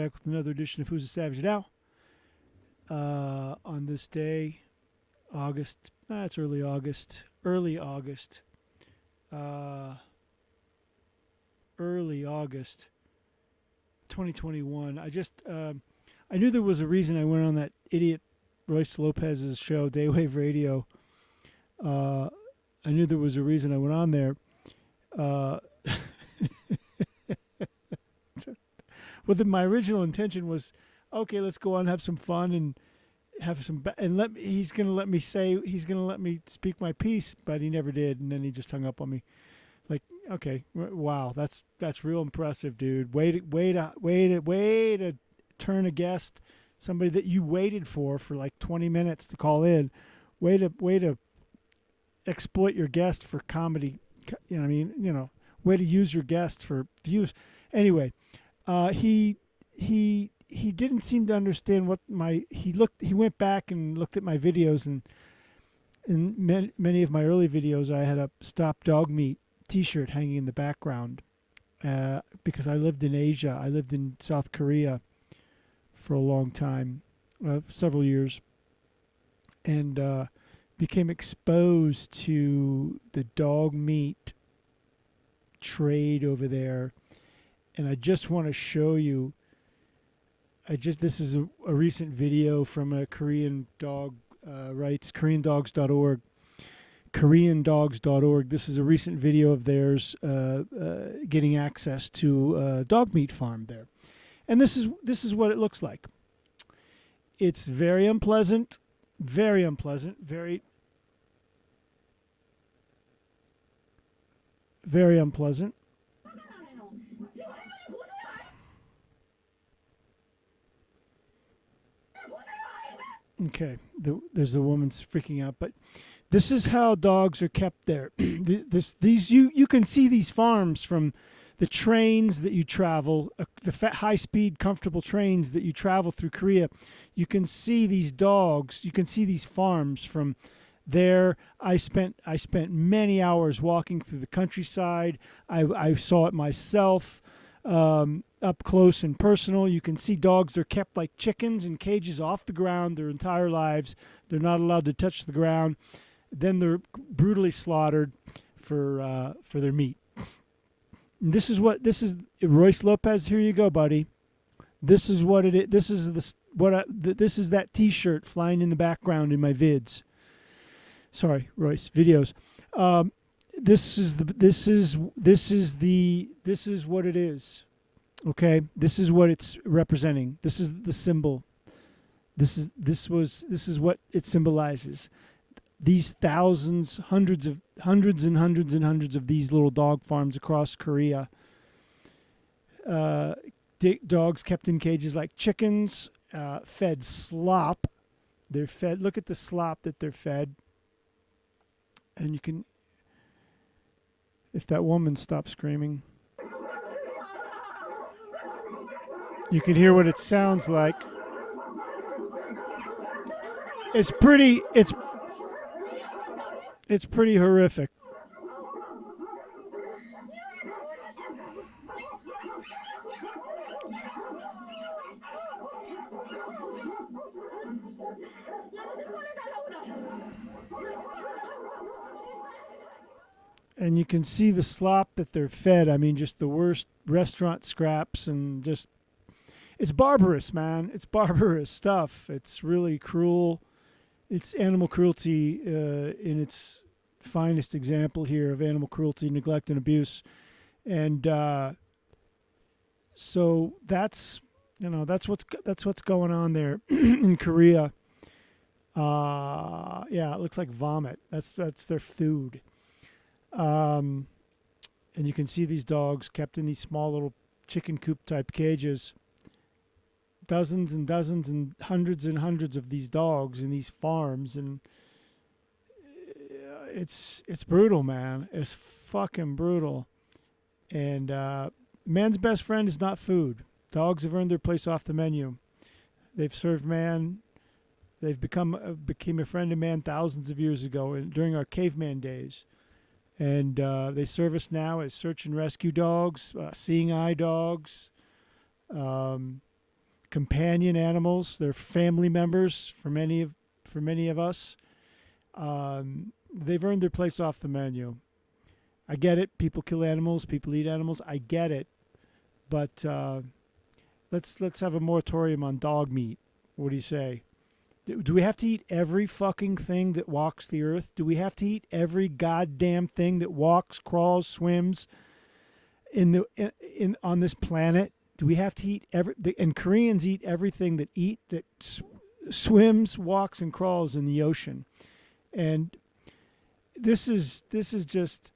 Back with another edition of Who's a Savage Now. On this day, August, it's uh, early August 2021. I knew there was a reason I went on that idiot Royce Lopez's show, DayWave Radio. I knew there was a reason I went on there. Uh, my original intention was, okay, let's go on and have some fun and have some he's going to let me speak my piece, but he never did, and then he just hung up on me. Like, okay, wow, that's real impressive, dude. Way to turn a guest, somebody that you waited for like 20 minutes to call in. Way to exploit your guest for comedy. Way to use your guest for views. Anyway, he didn't seem to understand what he went back and looked at my videos, and in many of my early videos I had a Stop Dog Meat t-shirt hanging in the background, because I lived in Asia. I lived in South Korea for a long time, several years, and became exposed to the dog meat trade over there. And I just want to show you, this is a recent video from a Korean dog rights, KoreanDogs.org. KoreanDogs.org. This is a recent video of theirs getting access to a dog meat farm there. And this is what it looks like. It's very unpleasant, very unpleasant, very unpleasant. Okay, there's the woman's freaking out, but this is how dogs are kept there. You can see these farms from the trains that you travel, the high-speed, comfortable trains that you travel through Korea. You can see these dogs. You can see these farms from there. I spent many hours walking through the countryside. I saw it myself. Up close and personal. You can see dogs. They're kept like chickens in cages off the ground their entire lives. They're not allowed to touch the ground. Then they're brutally slaughtered for their meat. And this is Royce Lopez. Here you go, buddy. This is what it is. This is that T-shirt flying in the background in my vids. Sorry, Royce, videos. This is what it is. Okay, this is what it's representing. This is the symbol. This is what it symbolizes. These thousands, hundreds and hundreds and hundreds of these little dog farms across Korea. Dogs kept in cages like chickens, fed slop. They're fed. Look at the slop that they're fed. And you can, if that woman stops screaming, you can hear what it sounds like. It's pretty horrific. And you can see the slop that they're fed. I mean, just the worst restaurant scraps, and just, it's barbarous, man. It's barbarous stuff. It's really cruel. It's animal cruelty in its finest example here of animal cruelty, neglect, and abuse. And so that's what's going on there in Korea. Yeah, it looks like vomit. That's their food. And you can see these dogs kept in these small little chicken coop type cages. Dozens and dozens and hundreds of these dogs in these farms, and it's brutal, man. It's fucking brutal. And man's best friend is not food. Dogs have earned their place off the menu. They've served man. They've became a friend of man thousands of years ago, and during our caveman days. And they serve us now as search and rescue dogs, seeing eye dogs, companion animals. They're family members for many of us. They've earned their place off the menu. I get it. People kill animals. People eat animals. I get it. But let's have a moratorium on dog meat. What do you say? Do we have to eat every fucking thing that walks the earth? Do we have to eat every goddamn thing that walks, crawls, swims in on this planet? Do we have to eat and Koreans eat everything that swims, walks, and crawls in the ocean. And this is just,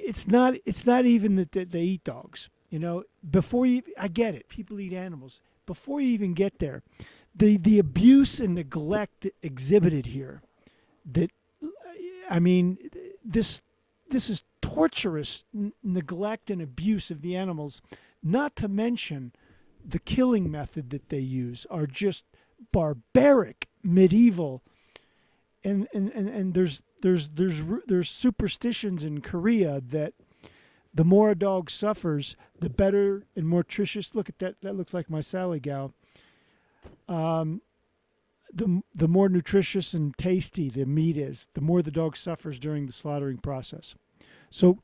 it's not even that they eat dogs. I get it. People eat animals. Before you even get there, the abuse and neglect exhibited here, this is torturous neglect and abuse of the animals, not to mention the killing method that they use are just barbaric, medieval, and there's superstitions in Korea that the more a dog suffers, the better and more nutritious. Look at that. That looks like my Sally gal. The more nutritious and tasty the meat is, the more the dog suffers during the slaughtering process. So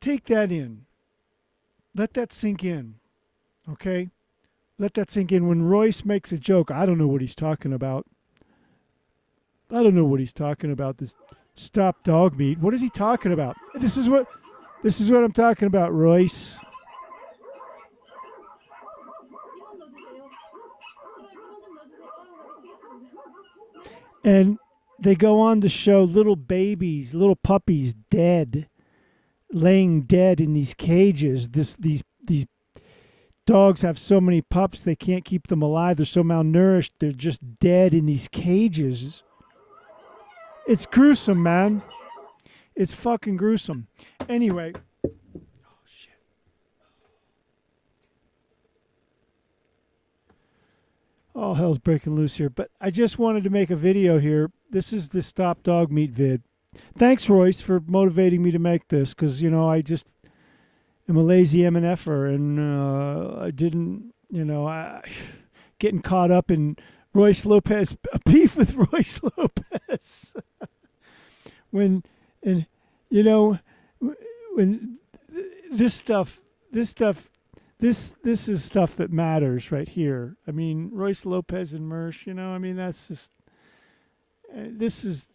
take that in. Let that sink in. Okay? Let that sink in. When Royce makes a joke, I don't know what he's talking about. This stop dog meat. What is he talking about? This is what I'm talking about, Royce. And they go on to show little babies, little puppies dead, laying dead in these cages. These dogs have so many pups they can't keep them alive. They're so malnourished. They're just dead in these cages. It's gruesome, man. It's fucking gruesome. Anyway. Oh, shit. All hell's breaking loose here. But I just wanted to make a video here. This is the Stop Dog Meat vid. Thanks, Royce, for motivating me to make this. Because, I just am a lazy MNF'er. And I didn't, getting caught up in Royce Lopez, a beef with Royce Lopez. when this is stuff that matters right here. I mean, Royce Lopez and Mersh, that's just,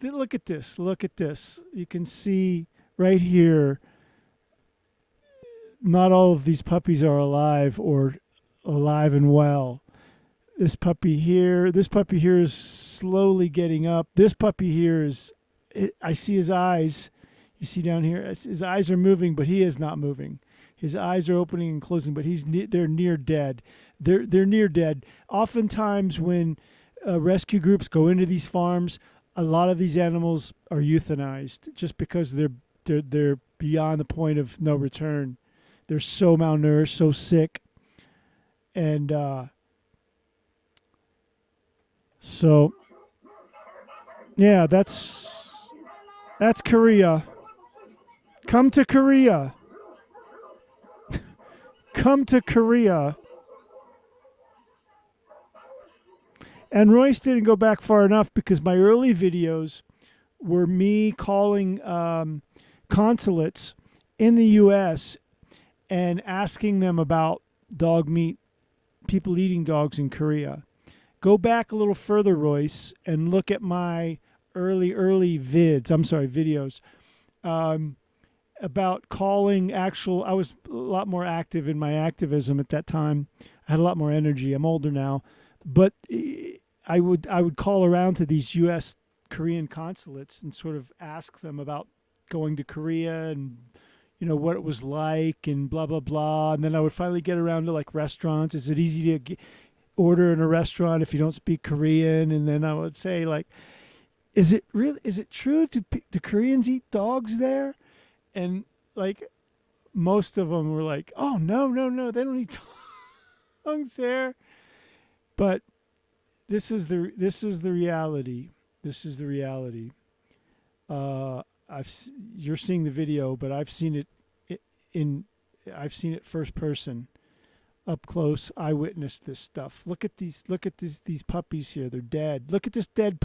look at this. You can see right here, not all of these puppies are alive and well. This puppy here is slowly getting up. This puppy here I see his eyes. You see down here, his eyes are moving, but he is not moving. His eyes are opening and closing, but they're near dead. They're near dead. Oftentimes when rescue groups go into these farms, a lot of these animals are euthanized just because they're beyond the point of no return. They're so malnourished, so sick. And so, yeah, that's Korea. Come to Korea. Come to Korea. And Royce didn't go back far enough because my early videos were me calling consulates in the U.S. and asking them about dog meat, people eating dogs in Korea. Go back a little further, Royce, and look at my early videos about calling I was a lot more active in my activism at that time. I had a lot more energy. I'm older now. But I would call around to these U.S. Korean consulates and sort of ask them about going to Korea and, what it was like and blah, blah, blah. And then I would finally get around to like restaurants. Is it easy to order in a restaurant if you don't speak Korean? And then I would say like, is it true? Do Koreans eat dogs there? And like most of them were like, oh, no, they don't eat dogs there. But this is the reality. This is the reality. You're seeing the video, but I've seen it I've seen it first person, up close. I witnessed this stuff. Look at these puppies here. They're dead. Look at this dead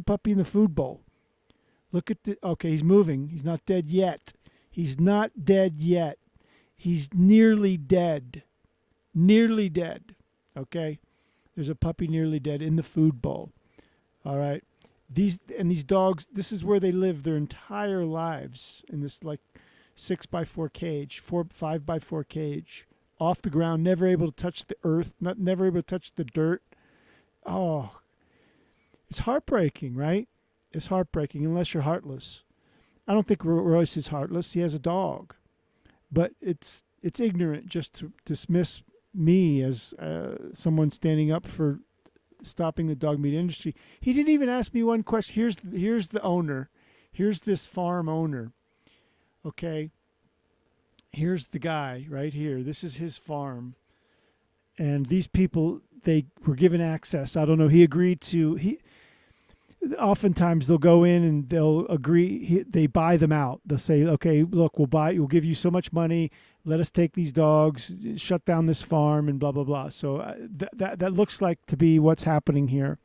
puppy in the food bowl. Look at okay, he's moving. He's not dead yet. He's not dead yet. He's nearly dead. Nearly dead. Okay? There's a puppy nearly dead in the food bowl. All right? These dogs, this is where they live their entire lives, in this like 6x4 cage, 5x4 cage, off the ground, never able to touch the earth, never able to touch the dirt. Oh, it's heartbreaking, right? It's heartbreaking unless you're heartless. I don't think Royce is heartless. He has a dog. But it's ignorant just to dismiss me as someone standing up for stopping the dog meat industry. He didn't even ask me one question. Here's the owner. Here's this farm owner. Okay? Here's the guy right here. This is his farm. And these people, they were given access. I don't know. He agreed to... Oftentimes they'll go in and they'll agree. They buy them out. They'll say, "Okay, look, we'll give you so much money. Let us take these dogs, shut down this farm, and blah blah blah." So that looks like to be what's happening here.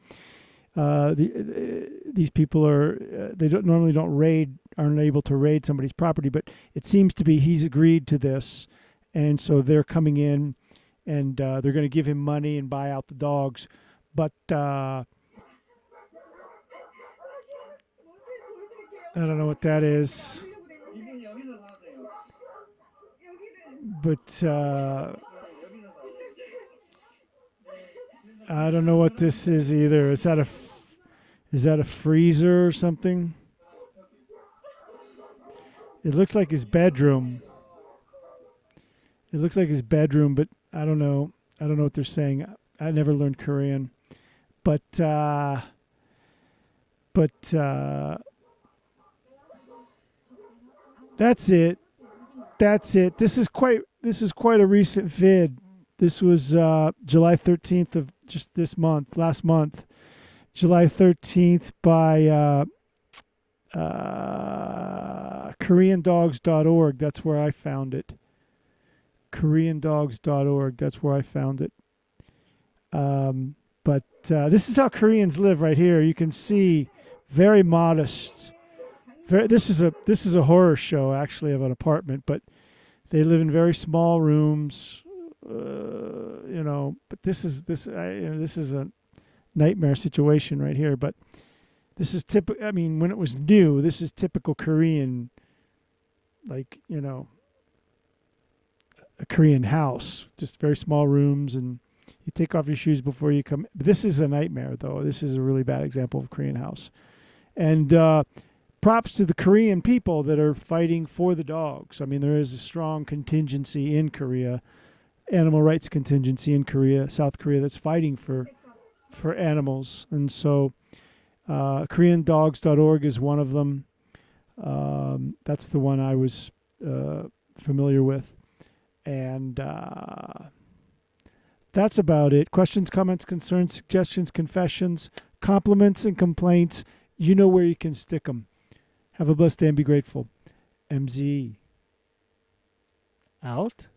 These people normally aren't able to raid somebody's property, but it seems to be he's agreed to this, and so they're coming in, and they're going to give him money and buy out the dogs, but. I don't know what that is. But I don't know what this is either. Is that a freezer or something? It looks like his bedroom. It looks like his bedroom, but I don't know. I don't know what they're saying. I never learned Korean. But that's it. This is quite a recent vid. This was July 13th of just last month. July 13th by KoreanDogs.org. That's where I found it. KoreanDogs.org. That's where I found it. But this is how Koreans live right here. You can see very modest. This is a horror show actually of an apartment, but they live in very small rooms, But this is a nightmare situation right here. But this is typical. I mean, when it was new, this is typical Korean, like a Korean house, just very small rooms, and you take off your shoes before you come. This is a nightmare, though. This is a really bad example of a Korean house, and. Props to the Korean people that are fighting for the dogs. I mean, there is a strong contingency in Korea, animal rights contingency in Korea, South Korea, that's fighting for animals. And so KoreanDogs.org is one of them. That's the one I was familiar with. And that's about it. Questions, comments, concerns, suggestions, confessions, compliments, and complaints. You know where you can stick them. Have a blessed day and be grateful. MZ. Out.